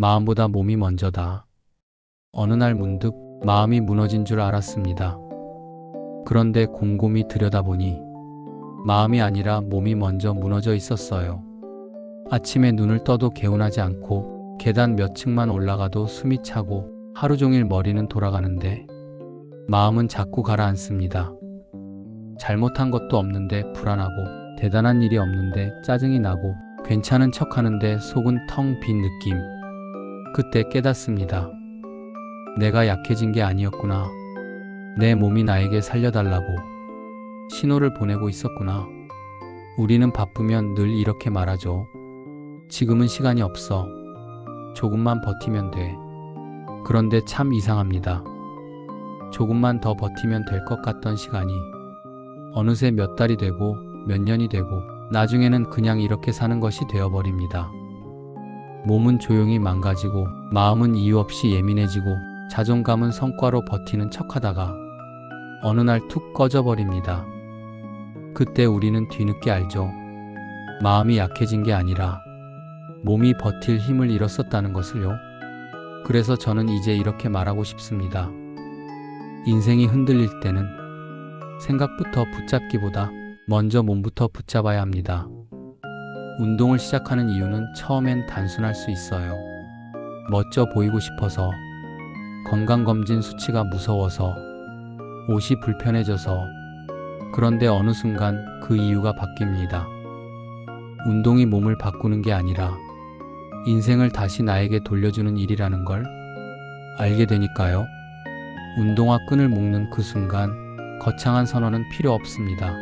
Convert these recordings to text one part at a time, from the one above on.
마음보다 몸이 먼저다. 어느 날 문득 마음이 무너진 줄 알았습니다. 그런데 곰곰이 들여다보니 마음이 아니라 몸이 먼저 무너져 있었어요. 아침에 눈을 떠도 개운하지 않고 계단 몇 층만 올라가도 숨이 차고 하루 종일 머리는 돌아가는데 마음은 자꾸 가라앉습니다. 잘못한 것도 없는데 불안하고 대단한 일이 없는데 짜증이 나고 괜찮은 척하는데 속은 텅 빈 느낌. 그때 깨닫습니다. 내가 약해진 게 아니었구나. 내 몸이 나에게 살려달라고 신호를 보내고 있었구나. 우리는 바쁘면 늘 이렇게 말하죠. 지금은 시간이 없어. 조금만 버티면 돼. 그런데 참 이상합니다. 조금만 더 버티면 될 것 같던 시간이 어느새 몇 달이 되고 몇 년이 되고 나중에는 그냥 이렇게 사는 것이 되어버립니다. 몸은 조용히 망가지고 마음은 이유 없이 예민해지고 자존감은 성과로 버티는 척하다가 어느 날 툭 꺼져버립니다. 그때 우리는 뒤늦게 알죠. 마음이 약해진 게 아니라 몸이 버틸 힘을 잃었었다는 것을요. 그래서 저는 이제 이렇게 말하고 싶습니다. 인생이 흔들릴 때는 생각부터 붙잡기보다 먼저 몸부터 붙잡아야 합니다. 운동을 시작하는 이유는 처음엔 단순할 수 있어요. 멋져 보이고 싶어서, 건강검진 수치가 무서워서, 옷이 불편해져서. 그런데 어느 순간 그 이유가 바뀝니다. 운동이 몸을 바꾸는 게 아니라 인생을 다시 나에게 돌려주는 일이라는 걸 알게 되니까요. 운동화 끈을 묶는 그 순간 거창한 선언은 필요 없습니다.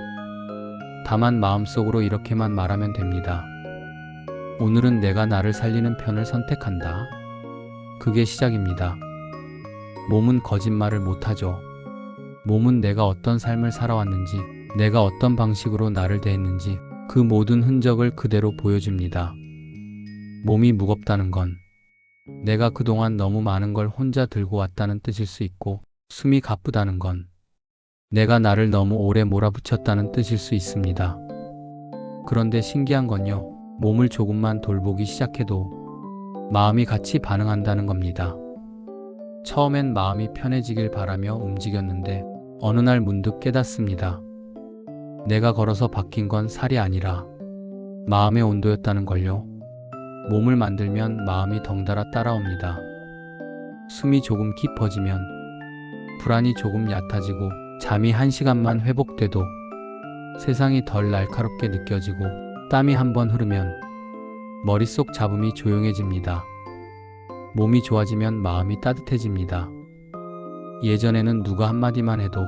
다만 마음속으로 이렇게만 말하면 됩니다. 오늘은 내가 나를 살리는 편을 선택한다. 그게 시작입니다. 몸은 거짓말을 못하죠. 몸은 내가 어떤 삶을 살아왔는지, 내가 어떤 방식으로 나를 대했는지 그 모든 흔적을 그대로 보여줍니다. 몸이 무겁다는 건 내가 그동안 너무 많은 걸 혼자 들고 왔다는 뜻일 수 있고, 숨이 가쁘다는 건 내가 나를 너무 오래 몰아붙였다는 뜻일 수 있습니다. 그런데 신기한 건요, 몸을 조금만 돌보기 시작해도 마음이 같이 반응한다는 겁니다. 처음엔 마음이 편해지길 바라며 움직였는데 어느 날 문득 깨닫습니다. 내가 걸어서 바뀐 건 살이 아니라 마음의 온도였다는 걸요. 몸을 만들면 마음이 덩달아 따라옵니다. 숨이 조금 깊어지면, 불안이 조금 얕아지고, 잠이 1시간만 회복돼도 세상이 덜 날카롭게 느껴지고, 땀이 한번 흐르면 머릿속 잡음이 조용해집니다. 몸이 좋아지면 마음이 따뜻해집니다. 예전에는 누가 한마디만 해도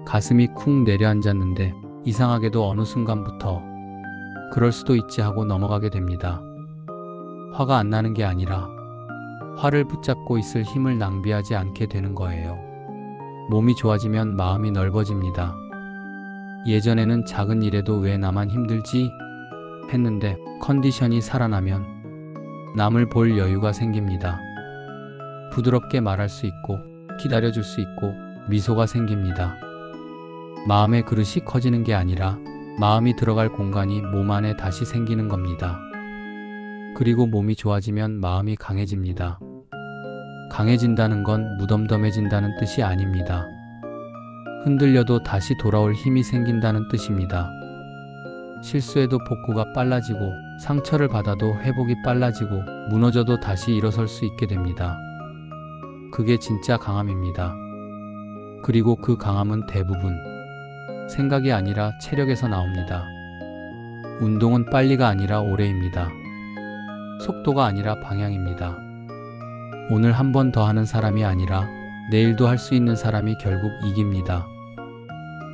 가슴이 쿵 내려앉았는데 이상하게도 어느 순간부터 그럴 수도 있지 하고 넘어가게 됩니다. 화가 안 나는 게 아니라 화를 붙잡고 있을 힘을 낭비하지 않게 되는 거예요. 몸이 좋아지면 마음이 넓어집니다. 예전에는 작은 일에도 왜 나만 힘들지 했는데 컨디션이 살아나면 남을 볼 여유가 생깁니다. 부드럽게 말할 수 있고 기다려줄 수 있고 미소가 생깁니다. 마음의 그릇이 커지는 게 아니라 마음이 들어갈 공간이 몸 안에 다시 생기는 겁니다. 그리고 몸이 좋아지면 마음이 강해집니다. 강해진다는 건 무덤덤해진다는 뜻이 아닙니다. 흔들려도 다시 돌아올 힘이 생긴다는 뜻입니다. 실수해도 복구가 빨라지고, 상처를 받아도 회복이 빨라지고, 무너져도 다시 일어설 수 있게 됩니다. 그게 진짜 강함입니다. 그리고 그 강함은 대부분 생각이 아니라 체력에서 나옵니다. 운동은 빨리가 아니라 오래입니다. 속도가 아니라 방향입니다. 오늘 한 번 더 하는 사람이 아니라 내일도 할 수 있는 사람이 결국 이깁니다.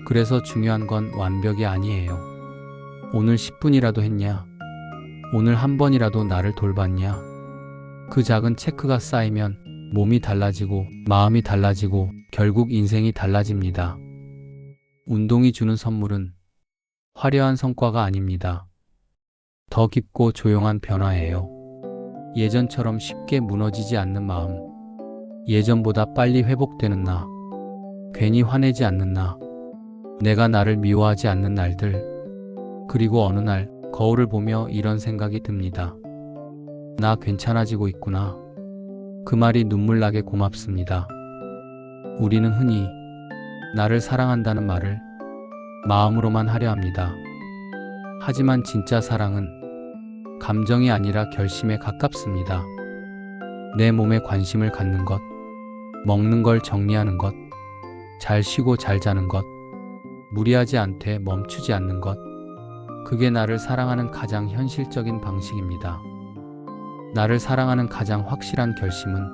그래서 중요한 건 완벽이 아니에요. 오늘 10분이라도 했냐? 오늘 한 번이라도 나를 돌봤냐? 그 작은 체크가 쌓이면 몸이 달라지고 마음이 달라지고 결국 인생이 달라집니다. 운동이 주는 선물은 화려한 성과가 아닙니다. 더 깊고 조용한 변화예요. 예전처럼 쉽게 무너지지 않는 마음, 예전보다 빨리 회복되는 나, 괜히 화내지 않는 나, 내가 나를 미워하지 않는 날들. 그리고 어느 날 거울을 보며 이런 생각이 듭니다. 나 괜찮아지고 있구나. 그 말이 눈물 나게 고맙습니다. 우리는 흔히 나를 사랑한다는 말을 마음으로만 하려 합니다. 하지만 진짜 사랑은 감정이 아니라 결심에 가깝습니다. 내 몸에 관심을 갖는 것, 먹는 걸 정리하는 것, 잘 쉬고 잘 자는 것, 무리하지 않되 멈추지 않는 것, 그게 나를 사랑하는 가장 현실적인 방식입니다. 나를 사랑하는 가장 확실한 결심은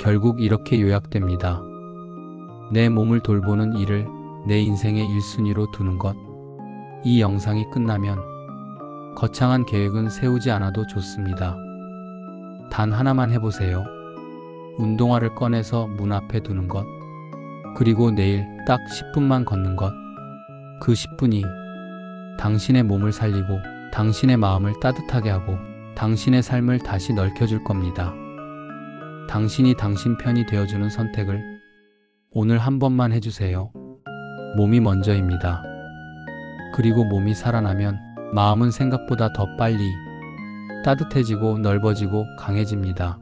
결국 이렇게 요약됩니다. 내 몸을 돌보는 일을 내 인생의 1순위로 두는 것. 이 영상이 끝나면 거창한 계획은 세우지 않아도 좋습니다. 단 하나만 해보세요. 운동화를 꺼내서 문 앞에 두는 것. 그리고 내일 딱 10분만 걷는 것. 그 10분이 당신의 몸을 살리고 당신의 마음을 따뜻하게 하고 당신의 삶을 다시 넓혀줄 겁니다. 당신이 당신 편이 되어주는 선택을 오늘 한 번만 해주세요. 몸이 먼저입니다. 그리고 몸이 살아나면 마음은 생각보다 더 빨리 따뜻해지고 넓어지고 강해집니다.